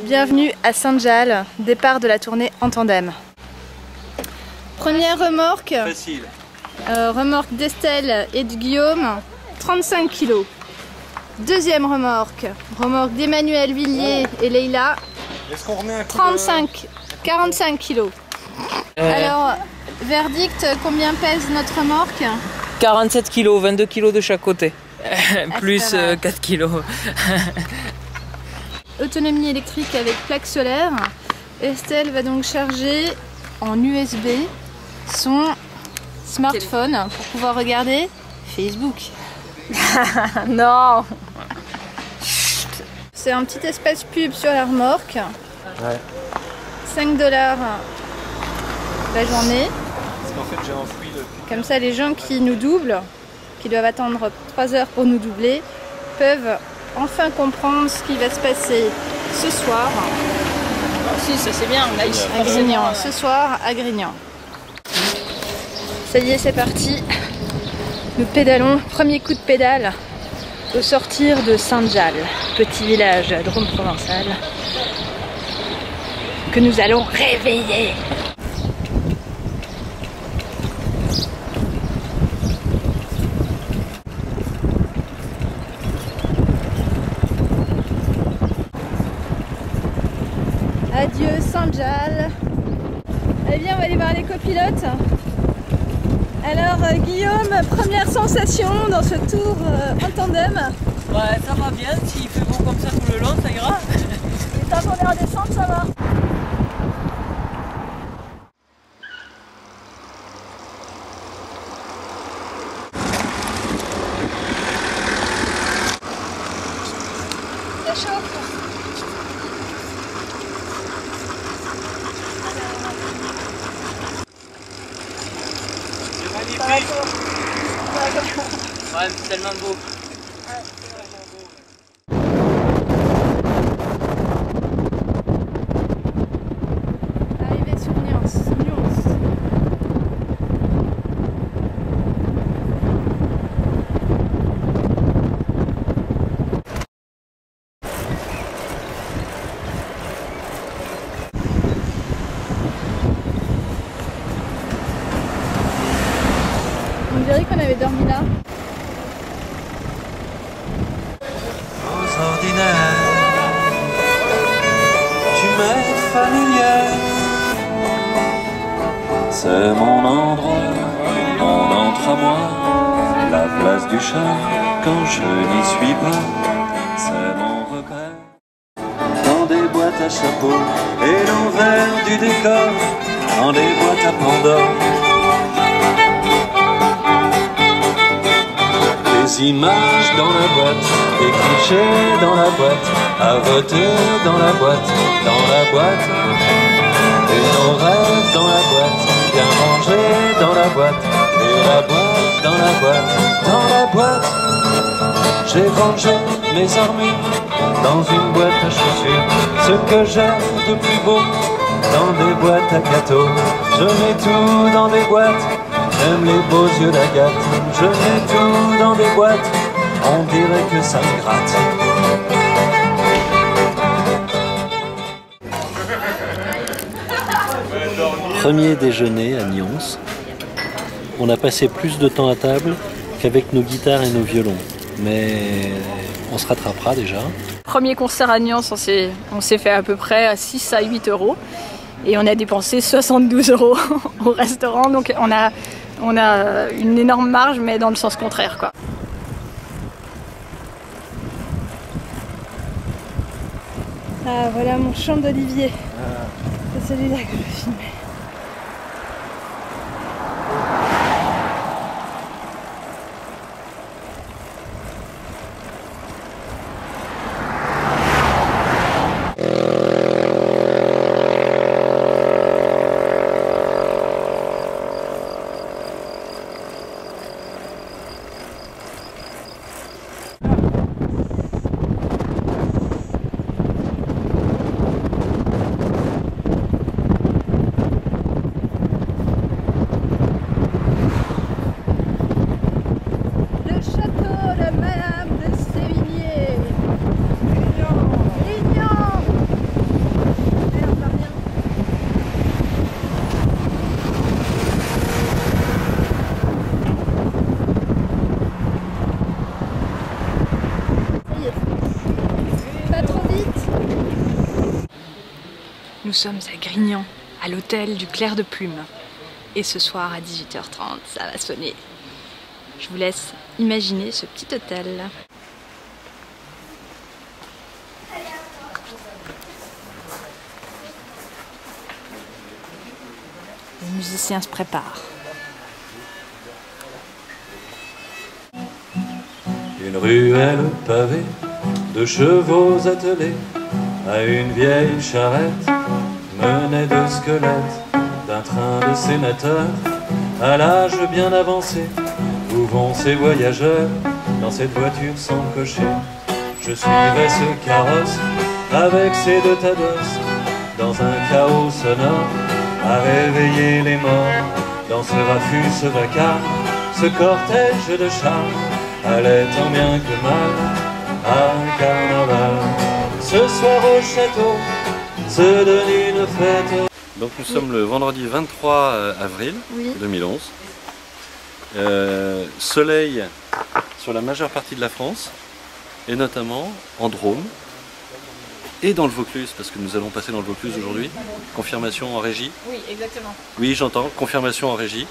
Bienvenue à Saint-Jalles, départ de la tournée en tandem. Première remorque, facile. Remorque d'Estelle et de Guillaume, 35 kg. Deuxième remorque, remorque d'Emmanuel Villiers et Leïla, 45 kg. Alors, verdict, combien pèse notre remorque? 47 kg, 22 kg de chaque côté, plus 4 kg. Autonomie électrique avec plaque solaire. Estelle va donc charger en USB son smartphone pour pouvoir regarder Facebook. Non. C'est un petit espace pub sur la remorque. Ouais. 5 $ la journée. Parce qu'en fait j'ai enfoui le... Comme ça, les gens qui nous doublent, qui doivent attendre 3 heures pour nous doubler, peuvent enfin comprendre ce qui va se passer ce soir. Oh, si, ça c'est bien, là, À Grignan. Ce soir à Grignan. Ça y est, c'est parti. Nous pédalons, premier coup de pédale au sortir de Saint-Jalles, petit village Drôme provençal que nous allons réveiller. Adieu Saint-Jalles. Eh bien, on va aller voir les copilotes. Alors Guillaume, première sensation dans ce tour en tandem? Ouais, ça va bien, s'il fait beau comme ça tout le long, ça ira. Et tant qu'on est en descente, ça va. Ça chauffe. Ouais, c'est tellement beau. Arrivé sur Nyons. On dirait qu'on avait dormi là. Ordinaire, tu m'es familière. C'est mon endroit, mon entre à moi, la place du chat quand je n'y suis pas. C'est mon repère. Dans des boîtes à chapeau et l'envers du décor, dans des boîtes à Pandore. Des images dans la boîte, des clichés dans la boîte, à voter dans la boîte, et nos rêves dans la boîte, bien rangés dans la boîte, et la boîte dans la boîte, j'ai rangé mes armures dans une boîte à chaussures, ce que j'aime de plus beau, dans des boîtes à gâteaux, je mets tout dans des boîtes. J'aime les beaux yeux d'Agathe, je mets tout dans des boîtes, on dirait que ça me gratte. Premier déjeuner à Nyons. On a passé plus de temps à table qu'avec nos guitares et nos violons, mais on se rattrapera déjà. Premier concert à Nyons, on s'est fait à peu près 6 à 8 € et on a dépensé 72 € au restaurant, donc on a une énorme marge, mais dans le sens contraire, quoi. Ah, voilà mon champ d'olivier. C'est celui-là que je vais filmer. Nous sommes à Grignan, à l'hôtel du Clair de Plume. Et ce soir à 18h30, ça va sonner. Je vous laisse imaginer ce petit hôtel. Les musiciens se préparent. Une ruelle pavée de chevaux attelés à une vieille charrette menait deux squelettes d'un train de sénateurs à l'âge bien avancé. Où vont ces voyageurs dans cette voiture sans cocher? Je suivais ce carrosse avec ses deux tabosses dans un chaos sonore à réveiller les morts. Dans ce raffut, ce vacarme, ce cortège de chars allait tant bien que mal à carnaval. Ce soir au château se donne une fête. Donc nous sommes le vendredi 23 avril 2011. Soleil sur la majeure partie de la France et notamment en Drôme et dans le Vaucluse, parce que nous allons passer dans le Vaucluse aujourd'hui. Confirmation en régie. Oui, exactement. Oui, j'entends, confirmation en régie.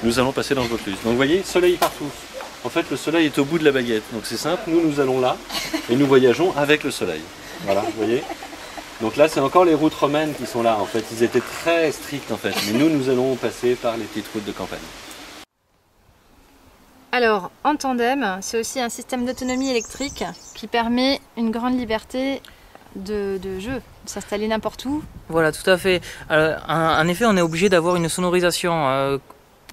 Nous allons passer dans le Vaucluse. Donc vous voyez, soleil partout. En fait, le soleil est au bout de la baguette. Donc c'est simple, nous allons là et nous voyageons avec le soleil. Voilà, vous voyez. Donc là, c'est encore les routes romaines qui sont là. En fait, ils étaient très stricts en fait. Mais nous allons passer par les petites routes de campagne. Alors, en tandem, c'est aussi un système d'autonomie électrique qui permet une grande liberté de jeu, de s'installer n'importe où. Voilà, tout à fait. En effet, on est obligé d'avoir une sonorisation.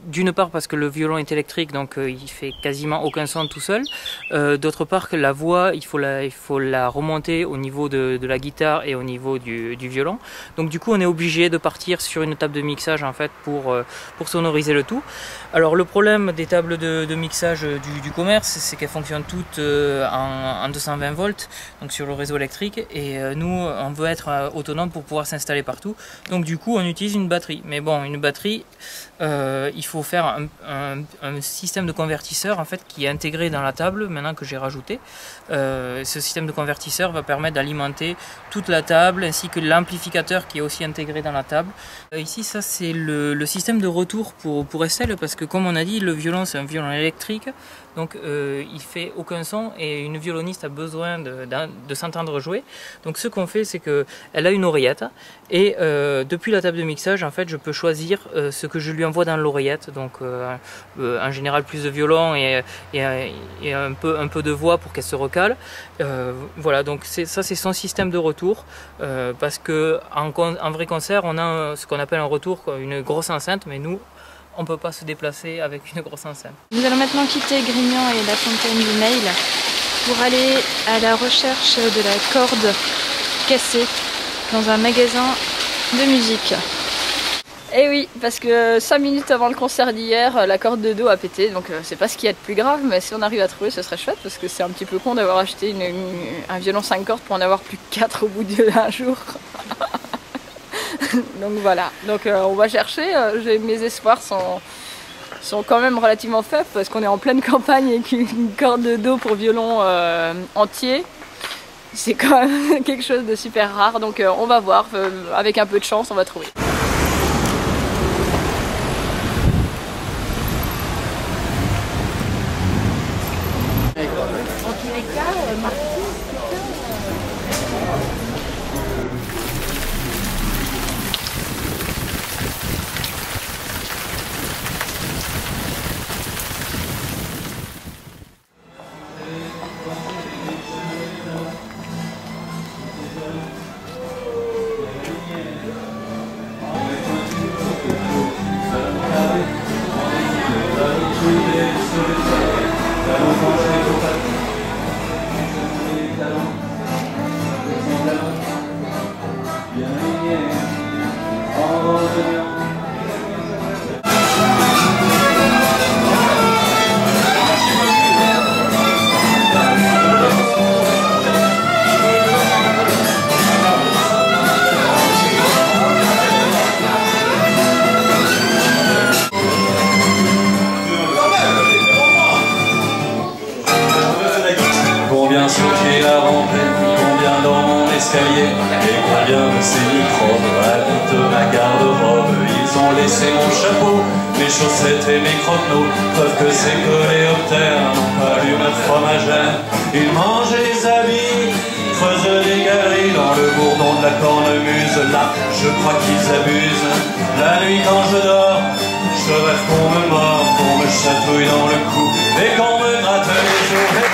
D'une part parce que le violon est électrique, donc il fait quasiment aucun son tout seul. D'autre part que la voix, il faut la remonter au niveau de la guitare et au niveau du violon. Donc du coup on est obligé de partir sur une table de mixage en fait pour sonoriser le tout. Alors le problème des tables de mixage du commerce, c'est qu'elles fonctionnent toutes en 220 volts, donc sur le réseau électrique, et nous on veut être autonome pour pouvoir s'installer partout. Donc du coup on utilise une batterie. Mais bon, une batterie, il faut faire un système de convertisseur en fait qui est intégré dans la table maintenant que j'ai rajouté. Ce système de convertisseur va permettre d'alimenter toute la table ainsi que l'amplificateur qui est aussi intégré dans la table. Ici, ça c'est le système de retour pour Estelle, parce que comme on a dit, le violon c'est un violon électrique, donc il fait aucun son et une violoniste a besoin de s'entendre jouer. Donc ce qu'on fait, c'est que elle a une oreillette et depuis la table de mixage en fait je peux choisir ce que je lui envoie dans l'oreillette. Donc en général plus de violon et un peu de voix pour qu'elle se recale. Voilà, donc ça c'est son système de retour, parce que en vrai concert on a ce qu'on appelle un retour, une grosse enceinte, mais nous on ne peut pas se déplacer avec une grosse enceinte. Nous allons maintenant quitter Grignan et la fontaine du Mail pour aller à la recherche de la corde cassée dans un magasin de musique. Et oui, parce que 5 minutes avant le concert d'hier, la corde de dos a pété, donc c'est pas ce qu'il y a de plus grave, mais si on arrive à trouver, ce serait chouette, parce que c'est un petit peu con d'avoir acheté un violon 5 cordes pour en avoir plus que 4 au bout d'un jour. Donc voilà, donc on va chercher. Mes espoirs sont quand même relativement faibles, parce qu'on est en pleine campagne avec une corde de dos pour violon entier. C'est quand même quelque chose de super rare, donc on va voir, avec un peu de chance on va trouver. Combien sauter à ramper, combien dans mon escalier, et combien ces microbes habitent ma garde-robe. Ils ont laissé mon chapeau, mes chaussettes et mes croquenots. Preuve que ces coléoptères n'ont pas l'humeur fromagère. Ils mangeaient les habits, faisaient des galeries dans le bourdon de la cornemuse. Là, je crois qu'ils abusent. La nuit quand je dors, je rêve qu'on me mord, qu'on me chatouille dans le cou et qu'on me gratte les joues.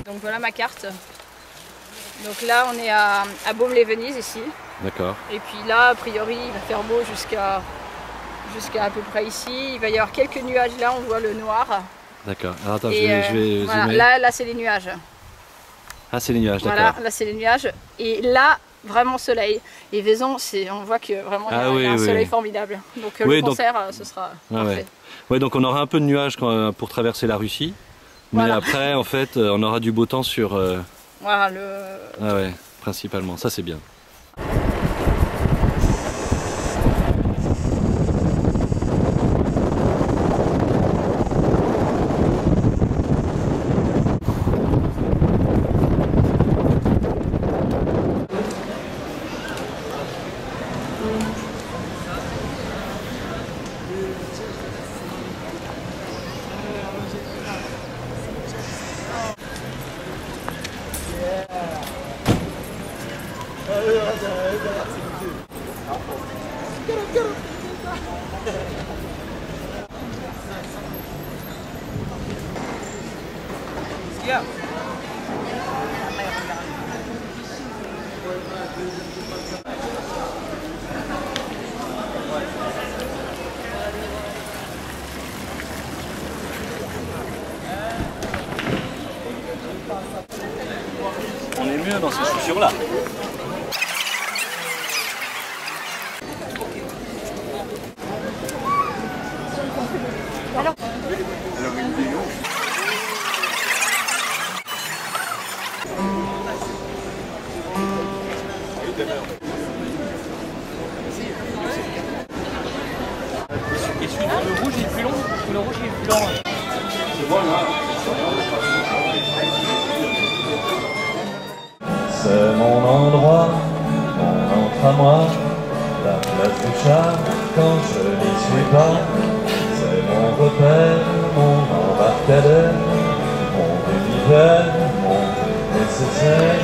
Donc voilà ma carte. Donc là on est à Baume-les-Venise ici. D'accord. Et puis là a priori il va faire beau jusqu'à à peu près ici. Il va y avoir quelques nuages là, on voit le noir. D'accord. Alors attends, Et je vais voilà, zoomer. là c'est les nuages. Ah, c'est les nuages, d'accord. Voilà, là c'est les nuages. Et là vraiment soleil. Et Vaison, on voit que vraiment il y a un soleil formidable. Donc le concert ce sera parfait. Ouais, donc on aura un peu de nuages pour traverser la Russie. Mais après, en fait, on aura du beau temps sur... Voilà, Ah ouais, principalement. Ça, c'est bien. On est mieux dans ces chaussures-là. Et celui le rouge il est plus long, le rouge il est plus long. C'est bon là. C'est mon endroit, mon entre à moi, la place du chat quand je n'y suis pas. C'est mon repère, mon embarcadère, mon univers, mon nécessaire.